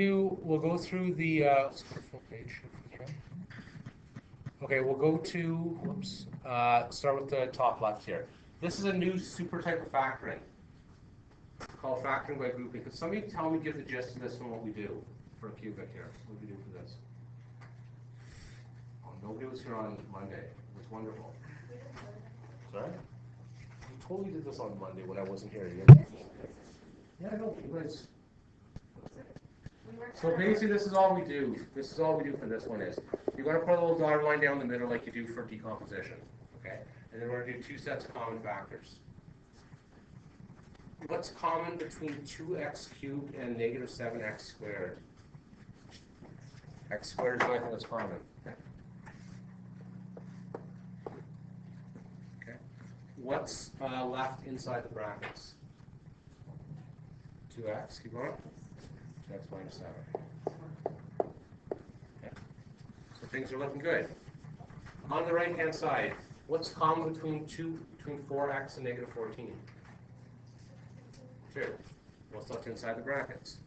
We'll go through the full page. Okay, we'll go to, whoops, start with the top left here. This is a new super type of factoring called factoring by grouping. Could somebody tell me, give the gist of this and what we do for a cubic here? What do we do for this? Oh, nobody was here on Monday. It was wonderful. Sorry? We totally did this on Monday when I wasn't here. Yeah, I know. You guys. So basically, this is all we do. This is all we do for this one is you're going to put a little dotted line down the middle like you do for decomposition. Okay? And then we're going to do two sets of common factors. What's common between 2x cubed and negative 7x squared? X squared is the only thing that's common. Okay. What's left inside the brackets? 2x, keep going. 2x minus 7. Okay. So things are looking good. On the right-hand side, what's common between 4x and negative 14? 2. What's left inside the brackets?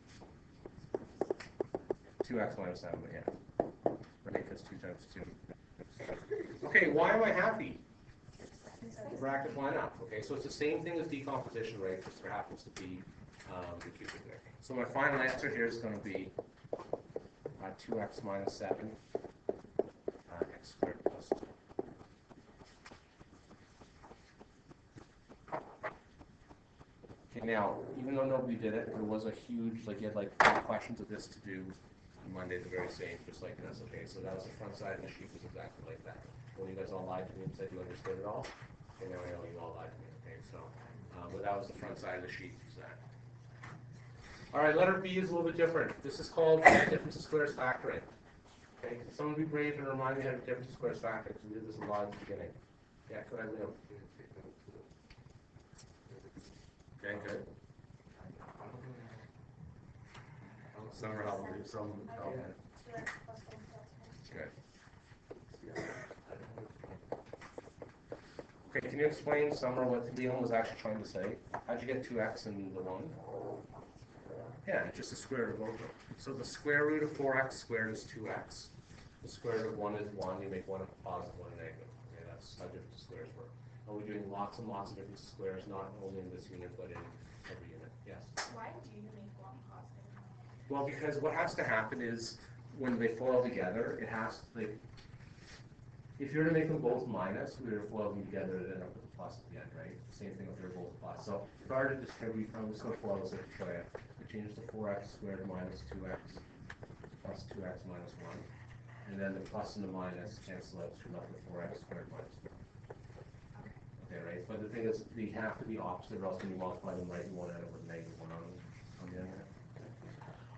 2x minus 7, yeah. Right, because 2 times 2. Okay, why am I happy? The brackets line up. Okay, so it's the same thing as decomposition, right? Just there happens to be the cubic there. So my final answer here is going to be 2x minus 7 x squared plus 2. Okay, now, even though nobody did it, there was a huge, you had 4 questions of this to do on Monday, the very same, just like this. Okay, so that was the front side of the sheet was exactly like that. Well, you guys all lied to me and said you understood it all. Okay, now I know you all lied to me. Okay, so, but that was the front side of the sheet. All right, letter B is a little bit different. This is called difference of squares factoring. Okay, someone be brave and remind me how to difference of squares factor, because we did this a lot at the beginning. Yeah, go ahead, Leo. Okay, good. Summer, how will you? Good. Okay, can you explain, Summer, what Leon was actually trying to say? How'd you get 2x and the 1? Yeah, it's just the square root of both of them. So the square root of 4x squared is 2x. The square root of 1 is 1. You make one a positive, one a negative. Okay, that's how different squares work. And we're doing lots and lots of different squares, not only in this unit, but in every unit. Yes? Why do you make one positive? Well, because what has to happen is when they foil together, it has to, if you're to make them both minus, we were to foil them together, it'd end up with a plus at the end, right? Same thing if they're both plus. So if I were to distribute, I'm just going to foil this to show you. It changes to 4x squared minus 2x plus 2x minus 1. And then the plus and the minus cancel out, so you're left with 4x squared minus 1. Okay, right? But the thing is, they have to be opposite, or else when you multiply them right, you won't end up with negative 1 on the end there.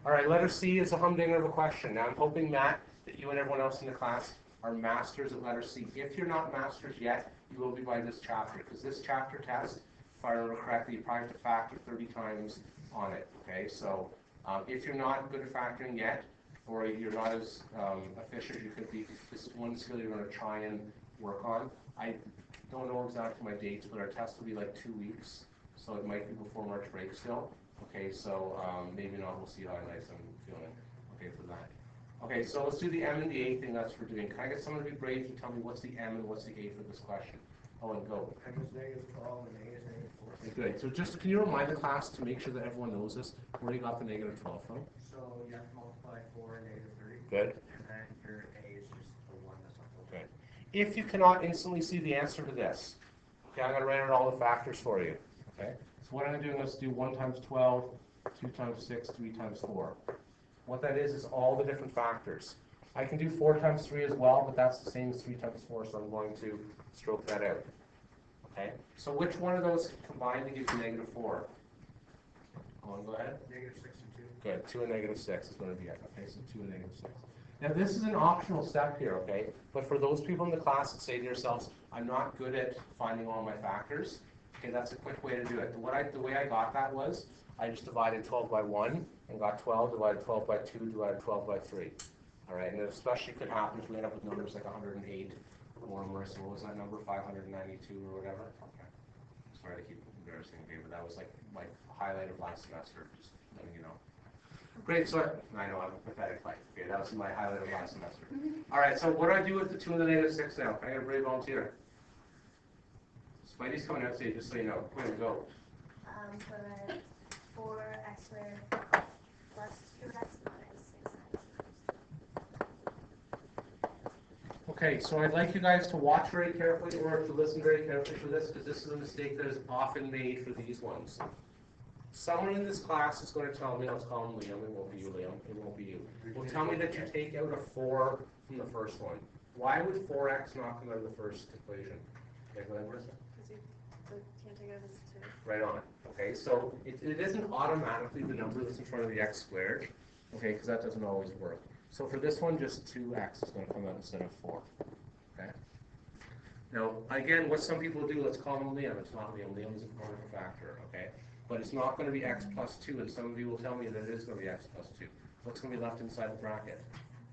All right, letter C is a humdinger of a question. Now, I'm hoping, Matt, that you and everyone else in the class are masters at letter C. If you're not masters yet, you will be by this chapter, because this chapter test, if I remember correctly, you probably have to factor 30 times on it. Okay, so if you're not good at factoring yet, or you're not as efficient as you could be, this is one skill you're going to try and work on. I don't know exactly my dates, but our test will be like 2 weeks, so it might be before March break still. Okay, so maybe not. We'll see how nice I'm feeling. Okay, for that. Okay, so let's do the M and the A thing that's for doing. Can I get someone to be brave to tell me what's the M and what's the A for this question? Oh, and go. M is negative 12 and A is negative 4. Okay, good. So just, can you remind the class to make sure that everyone knows this, where you got the negative 12 from? So you have to multiply 4 and negative 30. Good. And then your A is just the 1 that's not multiplied. Good. If you cannot instantly see the answer to this, okay, I'm going to write out all the factors for you. Okay. So what I'm going to do is do 1 times 12, 2 times 6, 3 times 4. What that is all the different factors. I can do 4 times 3 as well, but that's the same as 3 times 4, so I'm going to stroke that out. Okay? So which one of those combined to give you negative 4? Go ahead. Negative 6 and 2. Good. 2 and negative 6 is going to be it. Okay, so 2 and negative 6. Now this is an optional step here, okay? But for those people in the class that say to yourselves, I'm not good at finding all my factors, okay, that's a quick way to do it. The way I got that was, I just divided 12 by 1 and got 12, divided 12 by 2, divided 12 by 3. All right, and it especially could happen if we end up with numbers like 108 or more. So what was that number, 592 or whatever? Okay. Sorry to keep embarrassing you, but that was like my highlight of last semester, just letting you know. Great, so I know I'm pathetic, like, okay, that was my highlight of last semester. All right, so what do I do with the 2 and the negative 6 now? Can I get a brave volunteer? Spidey's coming out to you, just so you know. Quinn, go. Put 4x squared plus 2x minus 6x. Okay, so I'd like you guys to watch very carefully or to listen very carefully for this, because this is a mistake that is often made for these ones. Someone in this class is going to tell me, let's call him Liam, it won't be you, Liam, it won't be you. Will tell me that you take out a 4 from the first one. Why would 4x not come out of the first equation? Okay, go ahead, Marissa. Because you can't take out this 2. Right on. Okay, so it isn't automatically the number that's in front of the x squared, okay, because that doesn't always work. So for this one, just 2x is going to come out instead of 4. Okay. Now, again, what some people do, let's call him Liam. It's not Liam. Liam is a part of a factor, okay? But it's not going to be x plus 2, and some of you will tell me that it is going to be x plus 2. What's going to be left inside the bracket?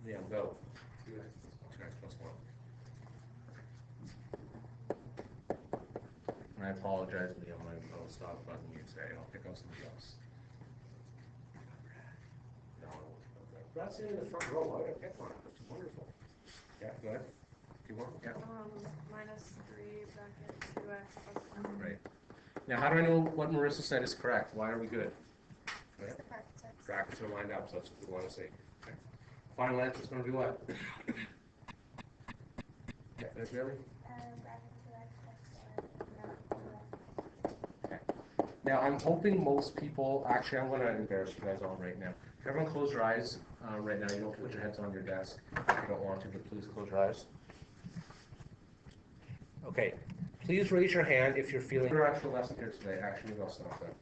Liam, go. 2x plus 1. And I apologize, Liam. I'll stop bugging you today. I'll pick on somebody else. No, that's in the front row. I got to pick one. That's wonderful. Yeah, go ahead. Keep going. Yeah. Minus 3 bracket 2x plus 1. Right. Now, how do I know what Marissa said is correct? Why are we good? It's the bracket text. Brackets are lined up, so that's what we want to see. Okay. Final answer is going to be what? Yeah, really? Bracket 2x plus 1. Okay. Now, I'm hoping most people, actually, I'm going to embarrass you guys all right now. Everyone close your eyes right now. You don't put your heads on your desk if you don't want to, but please close your eyes. Okay. Please raise your hand if you're feeling your actual lesson here today. Actually, maybe I'll stop that.